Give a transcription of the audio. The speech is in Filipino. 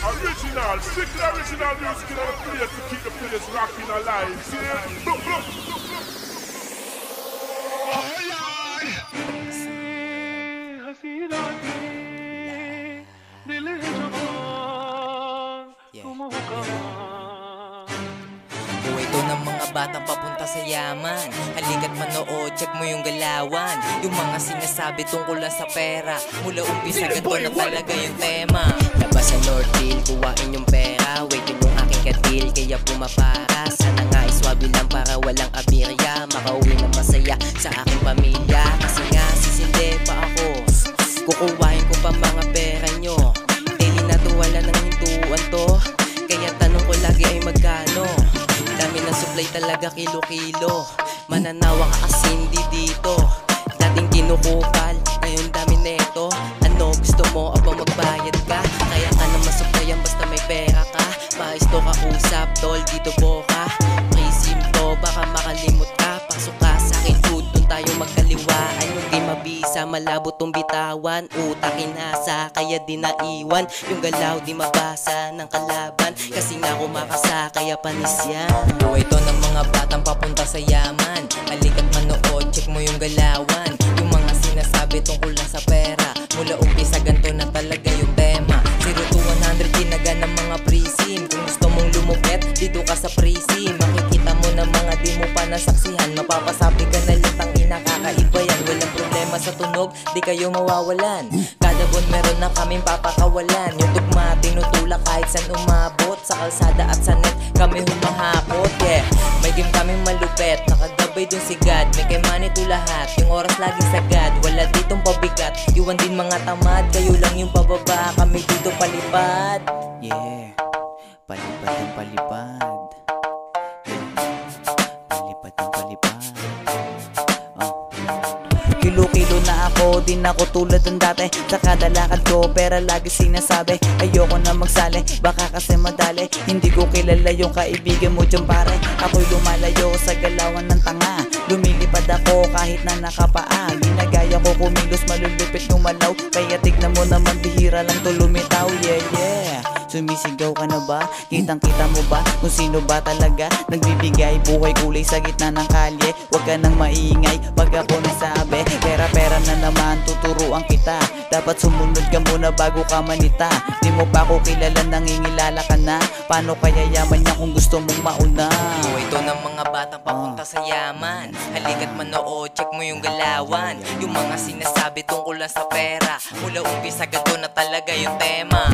Original, strictly original music in the place to keep the place rocking alive. See it? Look, look, look, look. Oh, Lord! Buhay to ng mga batang papunta sa yaman. Halika't manood, check mo yung galawan. Yung mga sinasabi tungkol lang sa pera. Mula umpisa ganito na talaga yung tema. Labas sa Northfield, kuwain yung pera. Waiting yung aking katil, kaya pumapara. Sana nga iswabi lang para walang abirya. Makauwi na masaya sa aking pamilya. Kasi nga sisinde pa ako, kukuwain ko pa mga pera nyo. Daily na to, wala nang hintuan to. Kaya tanong ko lagi ay magkano. Dami ng supply talaga, kilo-kilo. Mananawa ka kasi hindi dito. Dating kinukukal, ngayon dami neto. Ano gusto mo, aba magbayad ka? Kaya ka na masuplayan basta may pera ka. Maayos to kausap, tol, dito boka. Presim to, baka makalimot ka. Pasok ka sa akin, food, dun tayo magkaliwaan. Yung di mabisa, malabo tong bitawan. Utak inasa, kaya di naiwan. Yung galaw di mabasa ng kalaban. Kasi nga kumakasa, kaya panis yan. Buhay to ng mga batang papunta sa yaman. Halika't manood, check mo yung galawan. Yung mga sinasabi tungkol lang sa pera. Mula umpisa ganto na talaga yung tema. 0 to 100 ginaga ng mga pre-sim. Kung gusto mong lumupet, dito ka sa pre-sim. Makikita mo na mga di mo pa nasaksihan. Mapapasabi ka na litang inakakaiba yan. Walang problema sa tunog, di kayo mawawalan. Kada buwan meron na kaming papakawalan. Yung tugma tinutulak kahit saan umabot. Sa kalsada at sa net kami humahakot, yeah. May game kaming malupet, nakagabay dun si God. May kay money to lahat, yung oras laging sagad. Wala ditong pabigat, iwan din mga tamad. Kayo lang yung pababa, kami dito palipad. Yeah, palipad ang palipad. Palipad ang palipad. Kilo-kilo na ako, di na ako tulad ng dati. Sa kada lakad ko, pera lagi sinasabi. Ayoko na magsali, baka kasi madali. Hindi ko kilala yung kaibigan mo dyan pare. Ako'y lumalayo sa galawan ng tanga. Lumilipad ako kahit na nakapaa. Ginagaya ko kumilos, malulupit kumalaw. Kaya tignan mo naman, bihira lang to lumitaw. Yeah, yeah. Sumisigaw ka na ba? Kitang kita mo ba kung sino ba talaga nagbibigay buhay kulay sa gitna ng kalye? Huwag ka nang maingay pag ako nasabi. Pera-pera na naman, tuturuan kita. Dapat sumunod ka muna bago ka manita. Di mo pa ako kilala, nangingilala ka na. Paano kaya yaman niya kung gusto mong mauna? Buhay to ng mga batang papunta sa yaman. Halika't manood, check mo yung galawan. Yung mga sinasabi tungkol lang sa pera. Mula umpisa ganito na talaga yung tema.